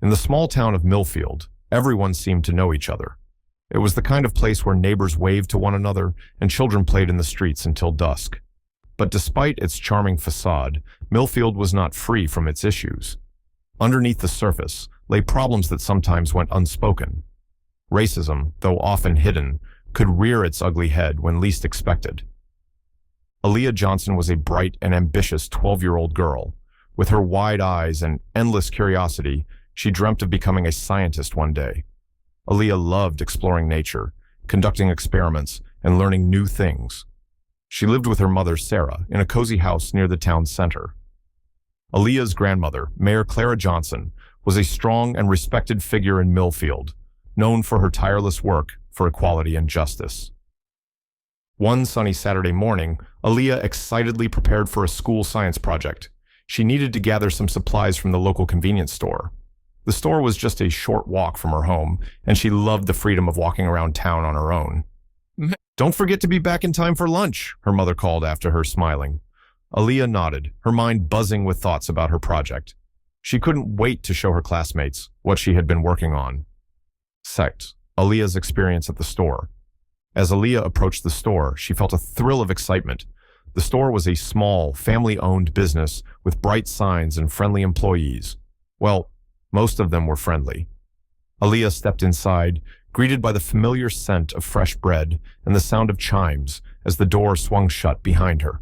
In the small town of Millfield, everyone seemed to know each other. It was the kind of place where neighbors waved to one another and children played in the streets until dusk. But despite its charming facade, Millfield was not free from its issues. Underneath the surface lay problems that sometimes went unspoken. Racism, though often hidden, could rear its ugly head when least expected. Aaliyah Johnson was a bright and ambitious 12-year-old girl. With her wide eyes and endless curiosity, she dreamt of becoming a scientist one day. Aaliyah loved exploring nature, conducting experiments, and learning new things. She lived with her mother, Sarah, in a cozy house near the town center. Aaliyah's grandmother, Mayor Clara Johnson, was a strong and respected figure in Millfield, known for her tireless work for equality and justice. One sunny Saturday morning, Aaliyah excitedly prepared for a school science project. She needed to gather some supplies from the local convenience store. The store was just a short walk from her home, and she loved the freedom of walking around town on her own. "Don't forget to be back in time for lunch," her mother called after her, smiling. Aaliyah nodded, her mind buzzing with thoughts about her project. She couldn't wait to show her classmates what she had been working on. Aaliyah's experience at the store. As Aaliyah approached the store, she felt a thrill of excitement. The store was a small, family-owned business with bright signs and friendly employees. Well, most of them were friendly. Aaliyah stepped inside, greeted by the familiar scent of fresh bread and the sound of chimes as the door swung shut behind her.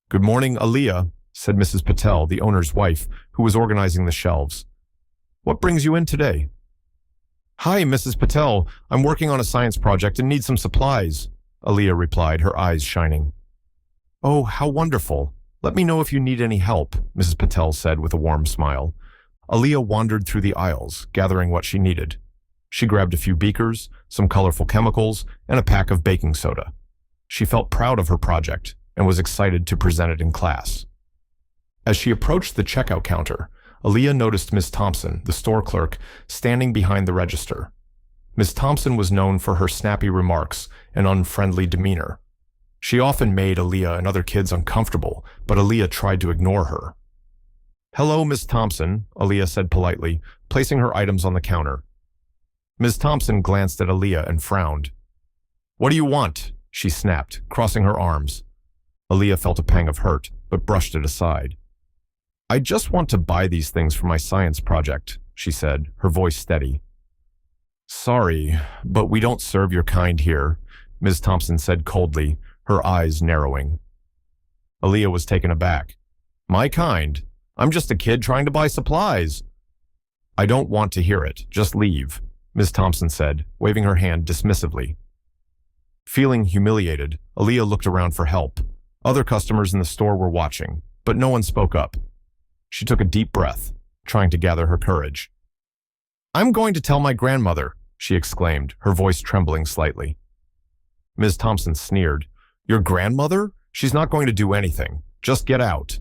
"Good morning, Aaliyah," said Mrs. Patel, the owner's wife, who was organizing the shelves. "What brings you in today?" "Hi, Mrs. Patel. I'm working on a science project and need some supplies," Aaliyah replied, her eyes shining. "Oh, how wonderful. Let me know if you need any help," Mrs. Patel said with a warm smile. Aaliyah wandered through the aisles, gathering what she needed. She grabbed a few beakers, some colorful chemicals, and a pack of baking soda. She felt proud of her project and was excited to present it in class. As she approached the checkout counter, Aaliyah noticed Miss Thompson, the store clerk, standing behind the register. Miss Thompson was known for her snappy remarks and unfriendly demeanor. She often made Aaliyah and other kids uncomfortable, but Aaliyah tried to ignore her. "Hello, Miss Thompson," Aaliyah said politely, placing her items on the counter. Ms. Thompson glanced at Aaliyah and frowned. "What do you want?" she snapped, crossing her arms. Aaliyah felt a pang of hurt, but brushed it aside. "I just want to buy these things for my science project," she said, her voice steady. "Sorry, but we don't serve your kind here," Ms. Thompson said coldly, her eyes narrowing. Aaliyah was taken aback. "My kind? I'm just a kid trying to buy supplies." "I don't want to hear it. Just leave," Ms. Thompson said, waving her hand dismissively. Feeling humiliated, Aaliyah looked around for help. Other customers in the store were watching, but no one spoke up. She took a deep breath, trying to gather her courage. "I'm going to tell my grandmother," she exclaimed, her voice trembling slightly. Ms. Thompson sneered. "Your grandmother? She's not going to do anything. Just get out."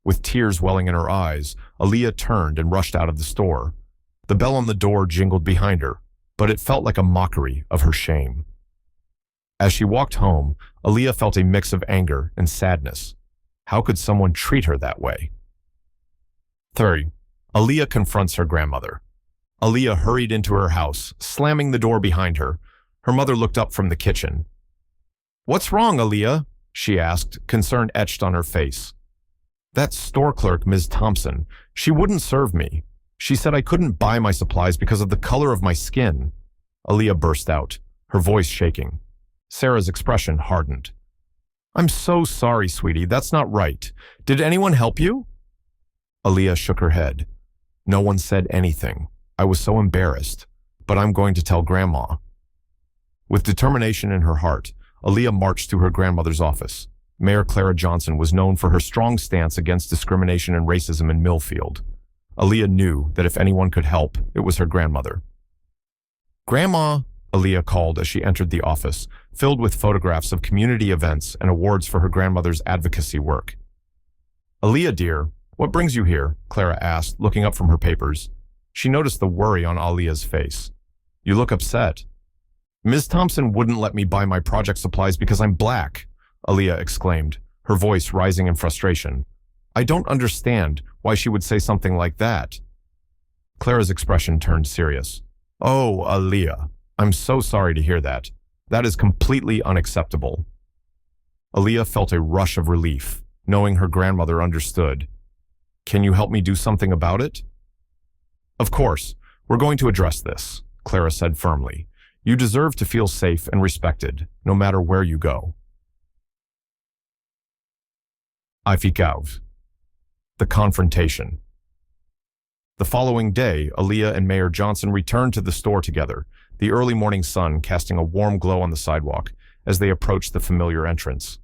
With tears welling in her eyes, Aaliyah turned and rushed out of the store. The bell on the door jingled behind her, but it felt like a mockery of her shame. As she walked home, Aaliyah felt a mix of anger and sadness. How could someone treat her that way? 3. Aaliyah confronts her grandmother. Aaliyah hurried into her house, slamming the door behind her. Her mother looked up from the kitchen. "What's wrong, Aaliyah?" she asked, concern etched on her face. "That store clerk, Ms. Thompson. She wouldn't serve me. She said I couldn't buy my supplies because of the color of my skin." Aaliyah burst out, her voice shaking. Sarah's expression hardened. "I'm so sorry, sweetie. That's not right. Did anyone help you?" Aaliyah shook her head. "No one said anything. I was so embarrassed. But I'm going to tell Grandma." With determination in her heart, Aaliyah marched to her grandmother's office. Mayor Clara Johnson was known for her strong stance against discrimination and racism in Millfield. Aaliyah knew that if anyone could help, it was her grandmother. "Grandma," Aaliyah called as she entered the office, filled with photographs of community events and awards for her grandmother's advocacy work. "Aaliyah, dear, what brings you here?" Clara asked, looking up from her papers. She noticed the worry on Aaliyah's face. "You look upset." "Ms. Thompson wouldn't let me buy my project supplies because I'm black," Aaliyah exclaimed, her voice rising in frustration. "I don't understand why she would say something like that." Clara's expression turned serious. "Oh, Aaliyah, I'm so sorry to hear that. That is completely unacceptable." Aaliyah felt a rush of relief, knowing her grandmother understood. "Can you help me do something about it?" "Of course, we're going to address this," Clara said firmly. "You deserve to feel safe and respected, no matter where you go." I fick out. The confrontation. The following day, Aaliyah and Mayor Johnson returned to the store together, the early morning sun casting a warm glow on the sidewalk as they approached the familiar entrance.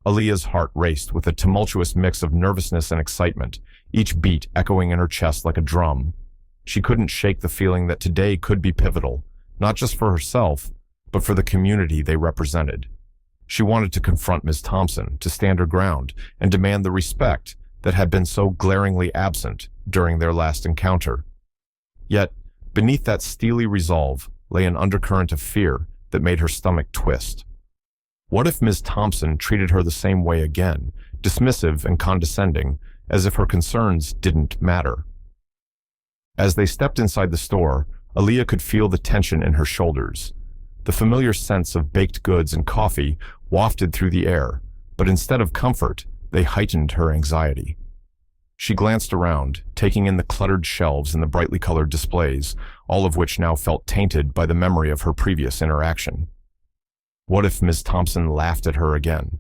Aaliyah's heart raced with a tumultuous mix of nervousness and excitement, each beat echoing in her chest like a drum. She couldn't shake the feeling that today could be pivotal, not just for herself, but for the community they represented. She wanted to confront Ms. Thompson, to stand her ground, and demand the respect that had been so glaringly absent during their last encounter. Yet, beneath that steely resolve lay an undercurrent of fear that made her stomach twist. What if Ms. Thompson treated her the same way again, dismissive and condescending, as if her concerns didn't matter? As they stepped inside the store, Aaliyah could feel the tension in her shoulders. The familiar scents of baked goods and coffee wafted through the air, but instead of comfort, they heightened her anxiety. She glanced around, taking in the cluttered shelves and the brightly colored displays, all of which now felt tainted by the memory of her previous interaction. What if Ms. Thompson laughed at her again?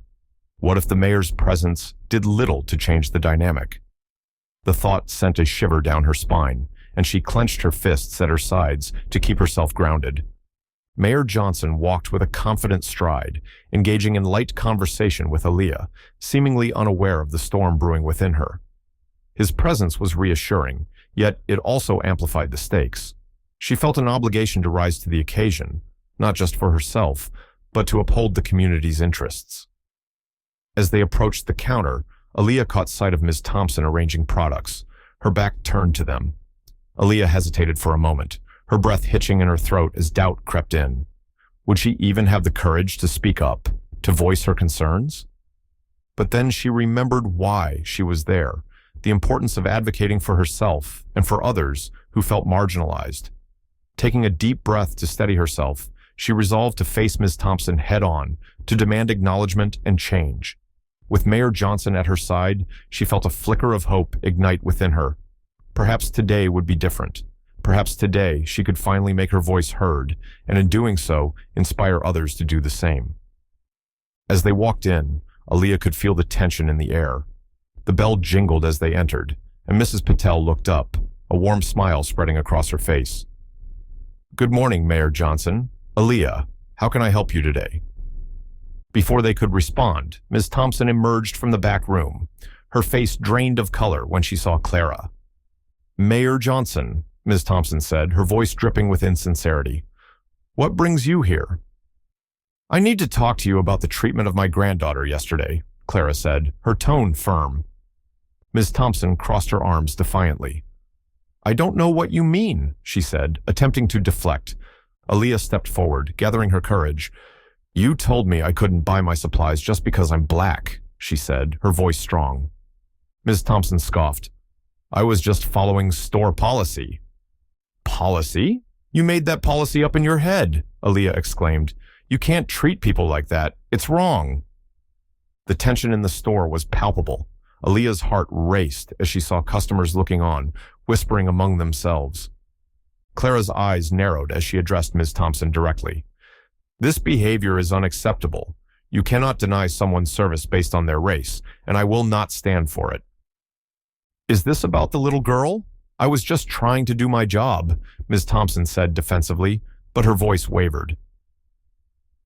What if the mayor's presence did little to change the dynamic? The thought sent a shiver down her spine, and she clenched her fists at her sides to keep herself grounded. Mayor Johnson walked with a confident stride, engaging in light conversation with Aaliyah, seemingly unaware of the storm brewing within her. His presence was reassuring, yet it also amplified the stakes. She felt an obligation to rise to the occasion, not just for herself, but to uphold the community's interests. As they approached the counter, Aaliyah caught sight of Ms. Thompson arranging products, her back turned to them. Aaliyah hesitated for a moment, her breath hitching in her throat as doubt crept in. Would she even have the courage to speak up, to voice her concerns? But then she remembered why she was there, the importance of advocating for herself and for others who felt marginalized. Taking a deep breath to steady herself, she resolved to face Ms. Thompson head-on, to demand acknowledgement and change. With Mayor Johnson at her side, she felt a flicker of hope ignite within her. Perhaps today would be different. Perhaps today she could finally make her voice heard, and in doing so, inspire others to do the same. As they walked in, Aaliyah could feel the tension in the air. The bell jingled as they entered, and Mrs. Patel looked up, a warm smile spreading across her face. "Good morning, Mayor Johnson. Aaliyah, how can I help you today?" Before they could respond, Ms. Thompson emerged from the back room, her face drained of color when she saw Clara. "Mayor Johnson," Ms. Thompson said, her voice dripping with insincerity. "What brings you here?" "I need to talk to you about the treatment of my granddaughter yesterday," Clara said, her tone firm. Ms. Thompson crossed her arms defiantly. "I don't know what you mean," she said, attempting to deflect. Aaliyah stepped forward, gathering her courage. "You told me I couldn't buy my supplies just because I'm black," she said, her voice strong. Ms. Thompson scoffed. "I was just following store policy." "Policy? You made that policy up in your head," Aaliyah exclaimed. "You can't treat people like that. It's wrong." The tension in the store was palpable. Aaliyah's heart raced as she saw customers looking on, whispering among themselves. Clara's eyes narrowed as she addressed Ms. Thompson directly. "This behavior is unacceptable. You cannot deny someone's service based on their race, and I will not stand for it." "Is this about the little girl? I was just trying to do my job," Ms. Thompson said defensively, but her voice wavered.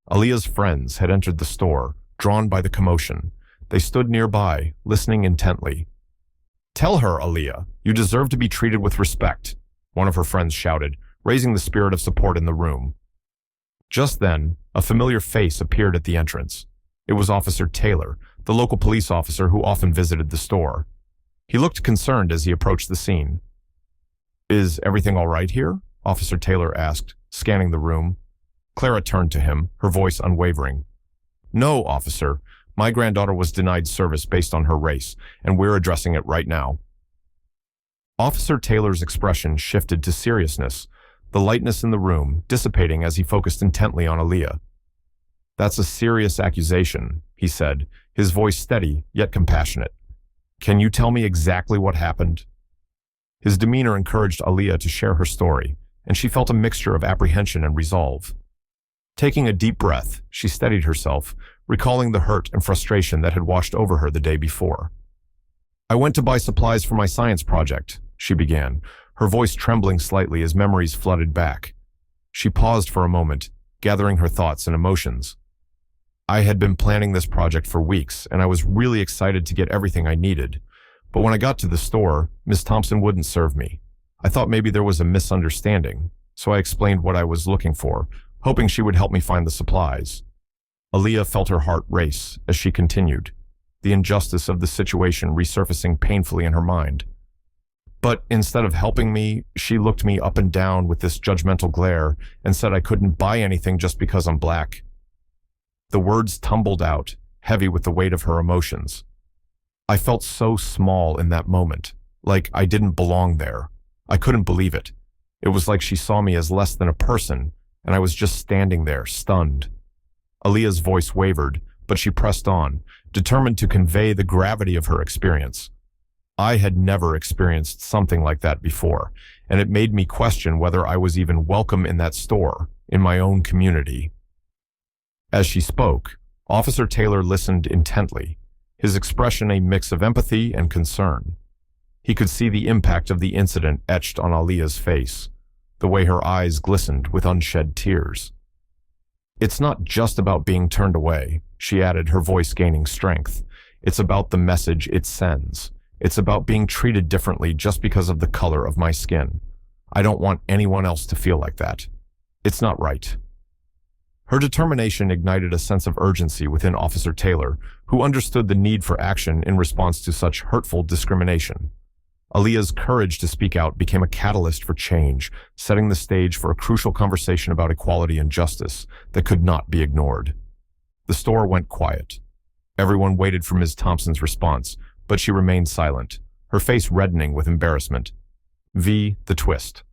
Aaliyah's friends had entered the store, drawn by the commotion. They stood nearby, listening intently. "Tell her, Aaliyah, you deserve to be treated with respect," one of her friends shouted, raising the spirit of support in the room. Just then, a familiar face appeared at the entrance. It was Officer Taylor, the local police officer who often visited the store. He looked concerned as he approached the scene. "Is everything all right here?" Officer Taylor asked, scanning the room. Clara turned to him, her voice unwavering. "No, officer. My granddaughter was denied service based on her race, and we're addressing it right now." Officer Taylor's expression shifted to seriousness, the lightness in the room dissipating as he focused intently on Aaliyah. "That's a serious accusation," he said, his voice steady yet compassionate. "Can you tell me exactly what happened?" His demeanor encouraged Aaliyah to share her story, and she felt a mixture of apprehension and resolve. Taking a deep breath, she steadied herself, recalling the hurt and frustration that had washed over her the day before. "I went to buy supplies for my science project," she began, her voice trembling slightly as memories flooded back. She paused for a moment, gathering her thoughts and emotions. "I had been planning this project for weeks, and I was really excited to get everything I needed. But when I got to the store, Miss Thompson wouldn't serve me. I thought maybe there was a misunderstanding, so I explained what I was looking for, hoping she would help me find the supplies." Aaliyah felt her heart race as she continued, the injustice of the situation resurfacing painfully in her mind. "But instead of helping me, she looked me up and down with this judgmental glare and said I couldn't buy anything just because I'm black." The words tumbled out, heavy with the weight of her emotions. "I felt so small in that moment, like I didn't belong there. I couldn't believe it. It was like she saw me as less than a person, and I was just standing there, stunned." Aaliyah's voice wavered, but she pressed on, determined to convey the gravity of her experience. "I had never experienced something like that before, and it made me question whether I was even welcome in that store, in my own community." As she spoke, Officer Taylor listened intently, his expression a mix of empathy and concern. He could see the impact of the incident etched on Aaliyah's face, the way her eyes glistened with unshed tears. "It's not just about being turned away," she added, her voice gaining strength. "It's about the message it sends. It's about being treated differently just because of the color of my skin. I don't want anyone else to feel like that. It's not right." Her determination ignited a sense of urgency within Officer Taylor, who understood the need for action in response to such hurtful discrimination. Aaliyah's courage to speak out became a catalyst for change, setting the stage for a crucial conversation about equality and justice that could not be ignored. The store went quiet. Everyone waited for Ms. Thompson's response, but she remained silent, her face reddening with embarrassment. The twist.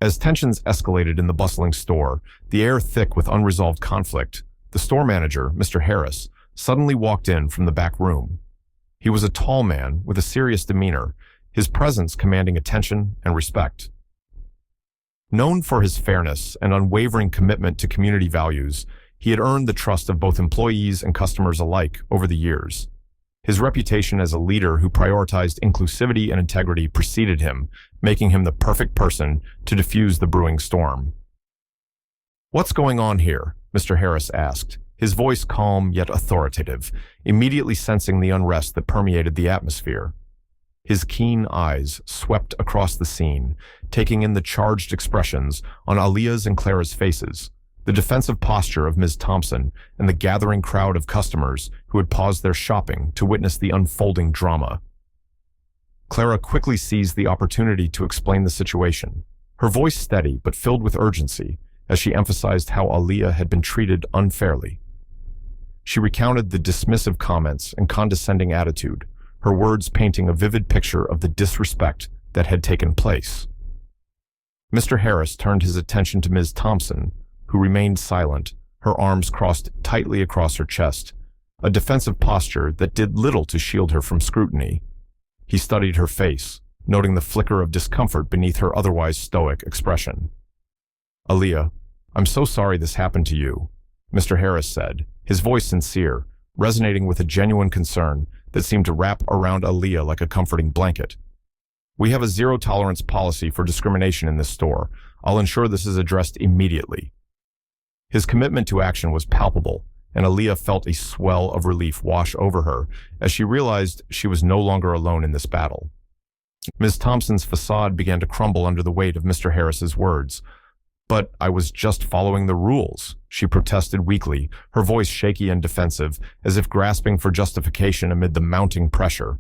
As tensions escalated in the bustling store, the air thick with unresolved conflict, the store manager, Mr. Harris, suddenly walked in from the back room. He was a tall man with a serious demeanor, his presence commanding attention and respect. Known for his fairness and unwavering commitment to community values, he had earned the trust of both employees and customers alike over the years. His reputation as a leader who prioritized inclusivity and integrity preceded him, making him the perfect person to diffuse the brewing storm. "What's going on here?" Mr. Harris asked, his voice calm yet authoritative, immediately sensing the unrest that permeated the atmosphere. His keen eyes swept across the scene, taking in the charged expressions on Aaliyah's and Clara's faces, the defensive posture of Ms. Thompson, and the gathering crowd of customers who had paused their shopping to witness the unfolding drama. Clara quickly seized the opportunity to explain the situation, her voice steady but filled with urgency as she emphasized how Aaliyah had been treated unfairly. She recounted the dismissive comments and condescending attitude, her words painting a vivid picture of the disrespect that had taken place. Mr. Harris turned his attention to Ms. Thompson, who remained silent, her arms crossed tightly across her chest, a defensive posture that did little to shield her from scrutiny. He studied her face, noting the flicker of discomfort beneath her otherwise stoic expression. "Aaliyah, I'm so sorry this happened to you," Mr. Harris said, his voice sincere, resonating with a genuine concern that seemed to wrap around Aaliyah like a comforting blanket. "We have a zero-tolerance policy for discrimination in this store. I'll ensure this is addressed immediately." His commitment to action was palpable, and Aaliyah felt a swell of relief wash over her as she realized she was no longer alone in this battle. Ms. Thompson's facade began to crumble under the weight of Mr. Harris's words. "But I was just following the rules," she protested weakly, her voice shaky and defensive, as if grasping for justification amid the mounting pressure.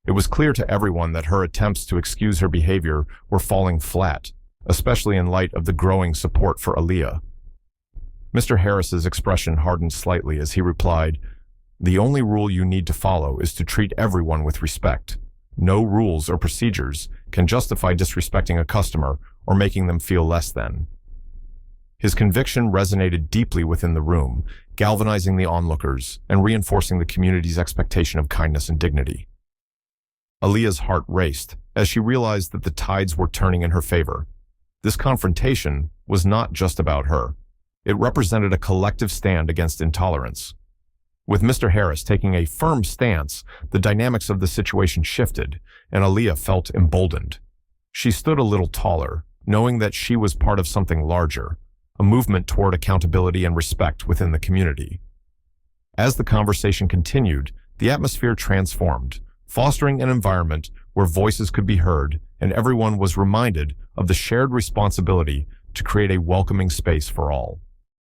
It was clear to everyone that her attempts to excuse her behavior were falling flat, especially in light of the growing support for Aaliyah. Mr. Harris's expression hardened slightly as he replied, "The only rule you need to follow is to treat everyone with respect. No rules or procedures can justify disrespecting a customer or making them feel less than. His conviction resonated deeply within the room, galvanizing the onlookers and reinforcing the community's expectation of kindness and dignity. Aaliyah's heart raced as she realized that the tides were turning in her favor. This confrontation was not just about her. It represented a collective stand against intolerance. With Mr. Harris taking a firm stance, the dynamics of the situation shifted, and Aaliyah felt emboldened. She stood a little taller, knowing that she was part of something larger, a movement toward accountability and respect within the community. As the conversation continued, the atmosphere transformed, fostering an environment where voices could be heard and everyone was reminded of the shared responsibility to create a welcoming space for all.